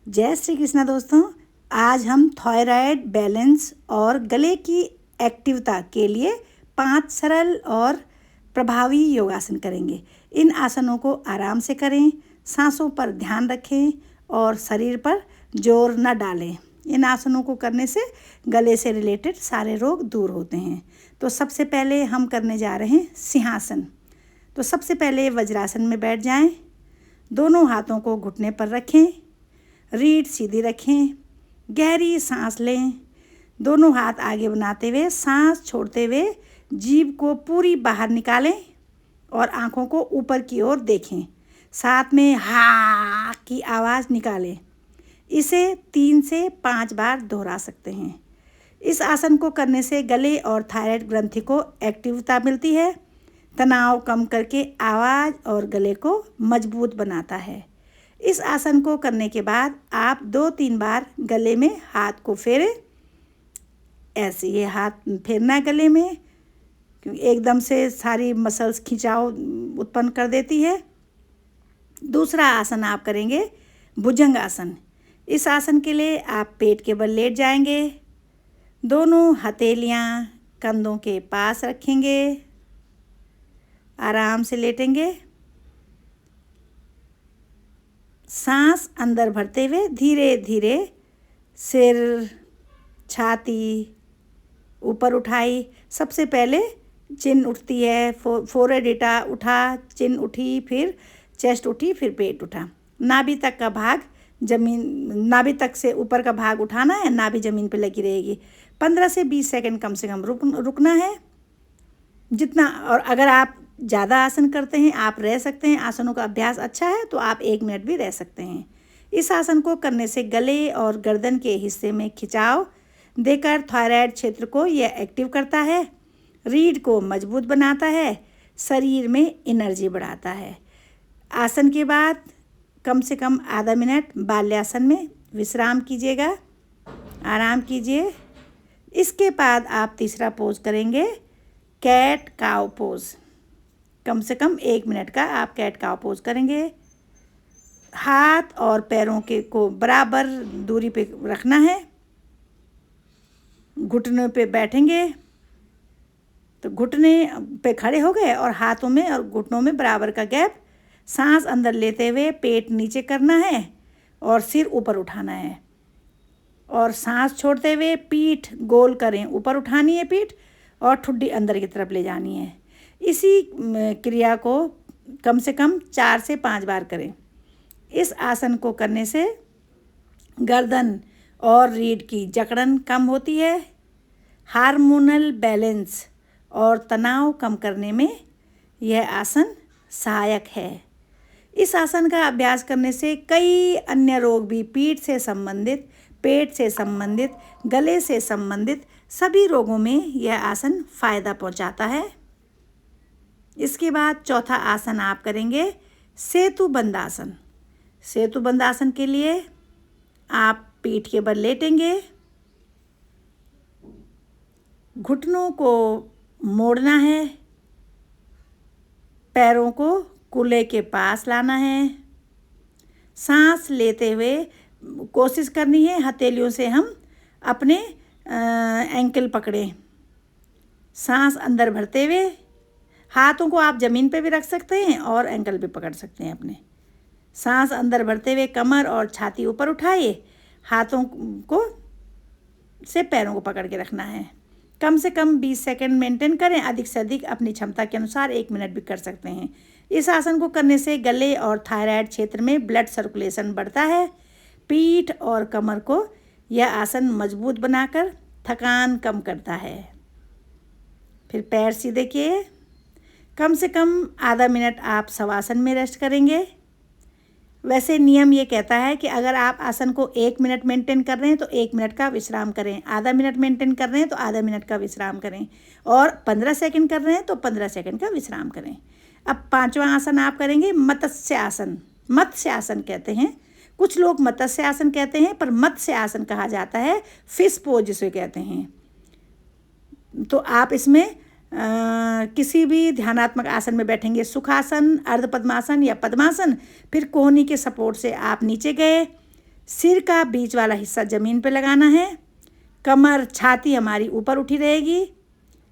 जय श्री कृष्णा दोस्तों। आज हम थायराइड बैलेंस और गले की एक्टिवता के लिए 5 सरल और प्रभावी योगासन करेंगे। इन आसनों को आराम से करें, सांसों पर ध्यान रखें और शरीर पर जोर न डालें। इन आसनों को करने से गले से रिलेटेड सारे रोग दूर होते हैं। तो सबसे पहले हम करने जा रहे हैं सिंहासन। तो सबसे पहले वज्रासन में बैठ जाएं, दोनों हाथों को घुटने पर रखें, रीढ़ सीधी रखें, गहरी सांस लें, दोनों हाथ आगे बनाते हुए सांस छोड़ते हुए जीभ को पूरी बाहर निकालें और आँखों को ऊपर की ओर देखें। साथ में हा की आवाज़ निकालें। इसे 3 से 5 बार दोहरा सकते हैं। इस आसन को करने से गले और थायराइड ग्रंथि को एक्टिवता मिलती है, तनाव कम करके आवाज़ और गले को मजबूत बनाता है। इस आसन को करने के बाद आप 2-3 बार गले में हाथ को फेरें। ऐसे ये हाथ फेरना है गले में, क्योंकि एकदम से सारी मसल्स खिंचाव उत्पन्न कर देती है। दूसरा आसन आप करेंगे भुजंग आसन। इस आसन के लिए आप पेट के बल लेट जाएंगे, दोनों हथेलियां कंधों के पास रखेंगे, आराम से लेटेंगे। सांस अंदर भरते हुए धीरे धीरे सिर, छाती ऊपर उठाई। सबसे पहले चिन उठती है, फोरहेड उठा, चिन उठी, फिर चेस्ट उठी, फिर पेट उठा। नाभि तक का भाग जमीन, नाभि तक से ऊपर का भाग उठाना है, नाभि जमीन पे लगी रहेगी। 15 से 20 सेकंड कम से कम रुकना है जितना। और अगर आप ज़्यादा आसन करते हैं, आप रह सकते हैं। आसनों का अभ्यास अच्छा है तो आप 1 मिनट भी रह सकते हैं। इस आसन को करने से गले और गर्दन के हिस्से में खिंचाव देकर थायराइड क्षेत्र को यह एक्टिव करता है, रीढ़ को मजबूत बनाता है, शरीर में एनर्जी बढ़ाता है। आसन के बाद कम से कम आधा मिनट बाल्यासन में विश्राम कीजिएगा, आराम कीजिए। इसके बाद आप तीसरा पोज करेंगे कैट काउ पोज। कम से कम 1 मिनट का आप कैट काउ पोज करेंगे। हाथ और पैरों के को बराबर दूरी पे रखना है। घुटनों पे बैठेंगे तो घुटने पे खड़े हो गए और हाथों में और घुटनों में बराबर का गैप। सांस अंदर लेते हुए पेट नीचे करना है और सिर ऊपर उठाना है, और सांस छोड़ते हुए पीठ गोल करें, ऊपर उठानी है पीठ और ठुड्डी अंदर की तरफ ले जानी है। इसी क्रिया को कम से कम 4 से 5 बार करें। इस आसन को करने से गर्दन और रीढ़ की जकड़न कम होती है, हार्मोनल बैलेंस और तनाव कम करने में यह आसन सहायक है। इस आसन का अभ्यास करने से कई अन्य रोग भी, पीठ से संबंधित, पेट से संबंधित, गले से संबंधित सभी रोगों में यह आसन फ़ायदा पहुंचाता है। इसके बाद चौथा आसन आप करेंगे सेतु बंधासन। सेतु बंधासन के लिए आप पीठ के बल लेटेंगे, घुटनों को मोड़ना है, पैरों को कूल्हे के पास लाना है। सांस लेते हुए कोशिश करनी है हथेलियों से हम अपने एंकल पकड़ें। सांस अंदर भरते हुए हाथों को आप ज़मीन पे भी रख सकते हैं और एंकल भी पकड़ सकते हैं अपने। सांस अंदर भरते हुए कमर और छाती ऊपर उठाइए, हाथों को से पैरों को पकड़ के रखना है। कम से कम 20 सेकंड मेंटेन करें, अधिक से अधिक अपनी क्षमता के अनुसार 1 मिनट भी कर सकते हैं। इस आसन को करने से गले और थायराइड क्षेत्र में ब्लड सर्कुलेशन बढ़ता है। पीठ और कमर को यह आसन मजबूत बनाकर थकान कम करता है। फिर पैर सीधे किए, कम से कम आधा मिनट आप शवासन में रेस्ट करेंगे। वैसे नियम ये कहता है कि अगर आप आसन को 1 मिनट मेंटेन कर रहे हैं तो 1 मिनट का विश्राम करें, आधा मिनट मेंटेन कर रहे हैं तो आधा मिनट का विश्राम करें, और 15 सेकंड कर रहे हैं तो 15 सेकंड का विश्राम करें। अब 5वां आसन आप करेंगे मत्स्य आसन। मत्स्य आसन कहते हैं, कुछ लोग मत्स्य आसन कहते हैं, पर मत्स्य आसन कहा जाता है, फिश पोज जिसे कहते हैं। तो आप इसमें किसी भी ध्यानात्मक आसन में बैठेंगे, सुखासन, अर्ध पद्मासन या पद्मासन। फिर कोहनी के सपोर्ट से आप नीचे गए, सिर का बीच वाला हिस्सा ज़मीन पे लगाना है। कमर छाती हमारी ऊपर उठी रहेगी।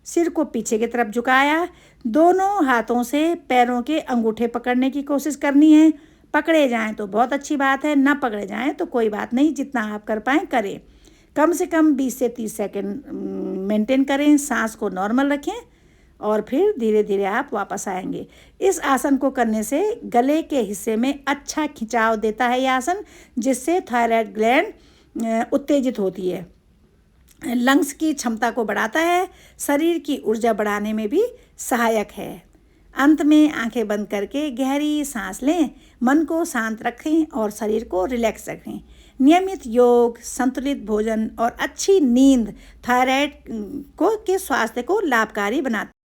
सिर को पीछे की तरफ झुकाया। दोनों हाथों से पैरों के अंगूठे पकड़ने की कोशिश करनी है। पकड़े जाएं तो बहुत अच्छी बात है, ना पकड़े जाएं तो कोई बात नहीं, जितना आप कर पाएँ करें। कम से कम 20 से 30 सेकंड मेंटेन करें। सांस को नॉर्मल रखें और फिर धीरे धीरे आप वापस आएंगे। इस आसन को करने से गले के हिस्से में अच्छा खिंचाव देता है ये आसन, जिससे थायराइड ग्लैंड उत्तेजित होती है। लंग्स की क्षमता को बढ़ाता है। शरीर की ऊर्जा बढ़ाने में भी सहायक है। अंत में आंखें बंद करके गहरी सांस लें, मन को शांत रखें और शरीर को रिलैक्स रखें। नियमित योग, संतुलित भोजन और अच्छी नींद थायराइड के स्वास्थ्य को लाभकारी बनाते हैं।